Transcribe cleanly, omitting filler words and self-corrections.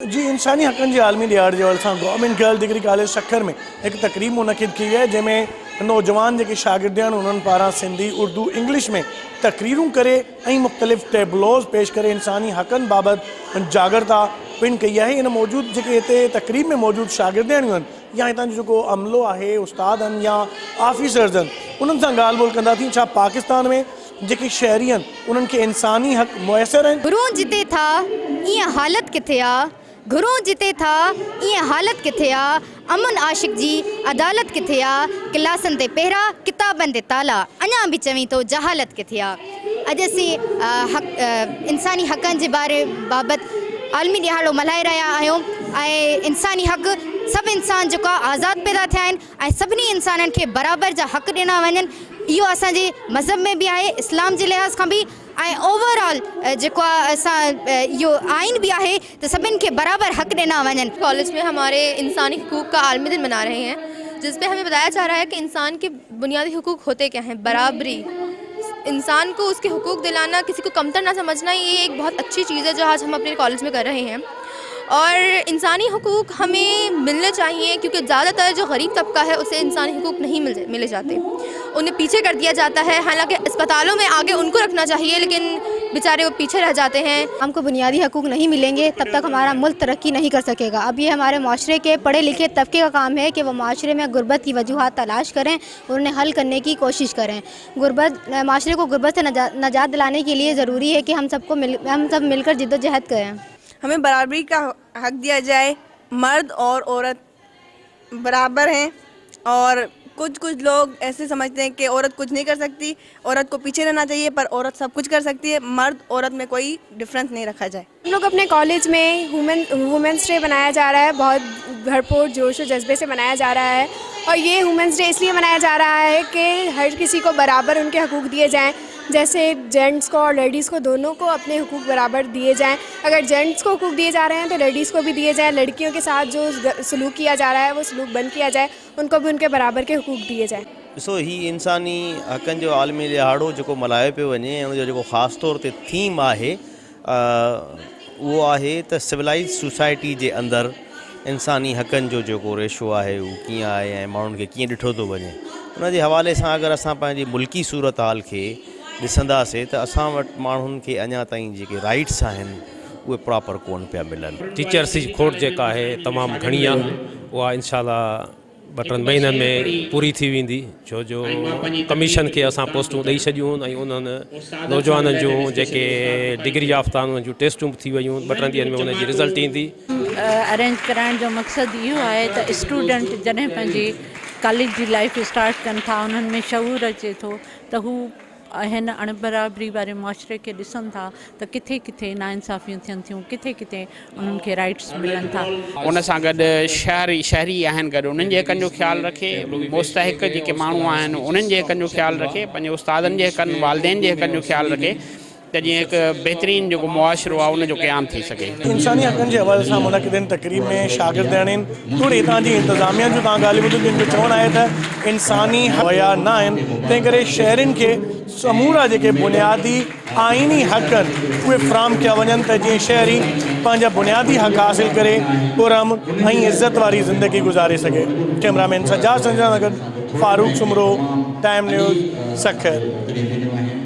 जी इंसानी हक़नि जे आलमी ॾियार जे वल सां government girl degree college Sukkur में एक तकरीब मुनक़िद की है जंहिंमें नौजवान जेके शागिर्द आहिनि उन्हनि पारां सिंधी उर्दू इंग्लिश में तकरीरूं करे ऐं मुख़्तलिफ़ टेबलोज़ पेश करे इंसानी हक़नि बाबति जागरता पिण कई आहे। इन मौजूद जेके हिते तकरीब में मौजूद शागिर्दियाणियूं आहिनि या हितां जो जेको अमलो आहे उस्ताद आहिनि या ऑफिसर्स आहिनि उन्हनि सां ॻाल्हि ॿोल कंदा थी। छा पाकिस्तान में जेके शहरी आहिनि उन्हनि खे इंसानी हक़ मुयसर आहिनि? गुरू जिते था ईअं हालत किथे आहे, गुरू जिते था ईअं हालत किथे आहे, अमन आशिक जी अदालत किथे आहे, क्लासनि ते पहिरा किताबनि ते ताला, अञा बि चवीं थो जहालत किथे आहे। अॼु असीं इंसानी हक़नि जे बाबति आलमी ॾिहाड़ो मल्हाए रहिया आहियूं ऐं इंसानी हक़ सभु इंसान जेको आहे आज़ादु पैदा थिया आहिनि ऐं सभिनी इंसाननि खे बराबरि जा हक़ ॾिना वञनि। इहो असांजे मज़हब में बि आहे, इस्लाम जे लिहाज़ खां बि ऐं ओवरऑल जेको आहे असां इहो आइन भी आहे त सभिनि खे बराबर हक़ ॾिना वञनि। कॉलेज में हमारे इंसानी हुकूक का आलमी दिन मना रहे हैं जिस पे हमें बताया जा रहा है कि इंसान के बुनियादी हुकूक होते क्या हैं। बराबरी, इंसान को उसके हुकूक दिलाना, किसी को कमतर ना समझना, ये एक बहुत अच्छी चीज़ है जो आज हम अपने कॉलेज में कर रहे हैं। और इंसानी हुकूक हमें मिलने चाहिए क्योंकि ज़्यादातर जो गरीब तबका है उसे इंसानी हुकूक नहीं मिले जाते, उन्हें पीछे कर दिया जाता है। हालांकि अस्पतालों में आगे उनको रखना चाहिए लेकिन बेचारे वो पीछे रह जाते हैं। हमको बुनियादी हकूक़ नहीं मिलेंगे तब तक हमारा मुल्क तरक्की नहीं कर सकेगा। अब ये हमारे माशरे के पढ़े लिखे तबके का काम है कि वो माशरे में गुर्बत की वजूहात तलाश करें और उन्हें हल करने की कोशिश करें। माशरे को गुर्बत से नजात दिलाने के लिए ज़रूरी है कि हम सब मिलकर जिद्दोजहद करें। हमें बराबरी का हक दिया जाए, मर्द और औरत बराबर हैं। और कुछ लोग ऐसे समझते हैं कि औरत कुछ नहीं कर सकती, औरत को पीछे रहना चाहिए, पर औरत सब कुछ कर सकती है। मर्द औरत में कोई डिफरेंस नहीं रखा जाए। हम लोग अपने कॉलेज में वुमेंस डे मनाया जा रहा है, बहुत भरपूर जोश और जज्बे से मनाया जा रहा है। और ये वुमेंस डे इसलिए मनाया जा रहा है कि हर किसी को बराबर उनके हकूक़ दिए जाएँ। जैसे जेंट्स को और लेडीज़ को दोनों को अपने हुकूक बराबर दिए जाएं। अगर जेंट्स को हुकूक दिए जा रहे हैं तो लेडीज़ को भी दिए जाएं। लड़कियों के साथ जो सलूक किया जा रहा है वो सलूक बंद किया जाए, उनको भी उनके बराबर के हुकूक दिए जाएं। ॾिसो ही इंसानी हक़नि जो आलमी ॾिहाड़ो जेको मल्हायो पियो वञे ऐं उनजो जेको ख़ासि तौर ते थीम आहे उहो आहे त सिविलाइज़ सोसाइटी जे अंदरि इंसानी हक़नि जो जेको रेशो आहे उहो कीअं आहे ऐं माण्हुनि खे कीअं ॾिठो थो वञे। उन जे हवाले सां अगरि असां पंहिंजी मुल्की सूरत हाल खे ॾिसंदासीं त असां वटि माण्हुनि खे अञा ताईं जेके राइट्स आहिनि उहे प्रॉपर कोन पिया मिलनि। टीचर्स जी खोट जेका आहे तमामु घणी आहे, उहा इंशाल्लाह ॿ 3 महीननि में पूरी थी वेंदी। छो जो कमीशन खे असां पोस्टूं ॾेई छॾियूं ऐं उन्हनि नौजवाननि जूं जेके डिग्री याफ़्ता उन्हनि जूं टेस्टूं थी वियूं। 2-3 ॾींहंनि में उनजी रिज़ल्ट ईंदी। अरेंज कराइण जो मक़सदु इहो आहे त स्टूडेंट जॾहिं पंहिंजी कॉलेज जी लाइफ स्टार्ट कनि था उन्हनि में शऊर अचे थो त हू हिन अणबराबरी वारे मुआशरे खे ॾिसनि था त किथे किथे नाइंसाफ़ियूं थियनि थियूं, किथे किथे उन्हनि खे राइट्स मिलनि था। उन सां गॾु शहरी आहिनि गॾु उन्हनि जे हक़नि जो ख़्यालु रखे, मुस्तहिक़ जेके माण्हू आहिनि उन्हनि जे हक़नि जो ख़्यालु रखे, पंहिंजे उस्तादनि जे हक़नि, वालिदैन जे हक़नि जो ख़्यालु रखे त जीअं हिकु बहितरीनु जेको मुआशिरो आहे उनजो क़याम थी सघे। इंसानी हक़नि जे हवाले सां मुनक़िद तकरीब में शागिर्द आहिनि थोरी हितां जी इंतिज़ामिया जो तव्हां ॻाल्हि ॿुधी जिन जो चवणु आहे त इंसानी हया न आहिनि, तंहिं करे शहरनि खे समूरा जेके बुनियादी आइनी हक़ आहिनि उहे फ़राहम कया वञनि त जीअं शहरी पंहिंजा बुनियादी हक़ हासिल करे पुरअमन ऐं इज़त वारी ज़िंदगी गुज़ारे सघे। Cameraman Sajjad Sanjana Nagar, Farooq Soomro, Time News, Sukkur.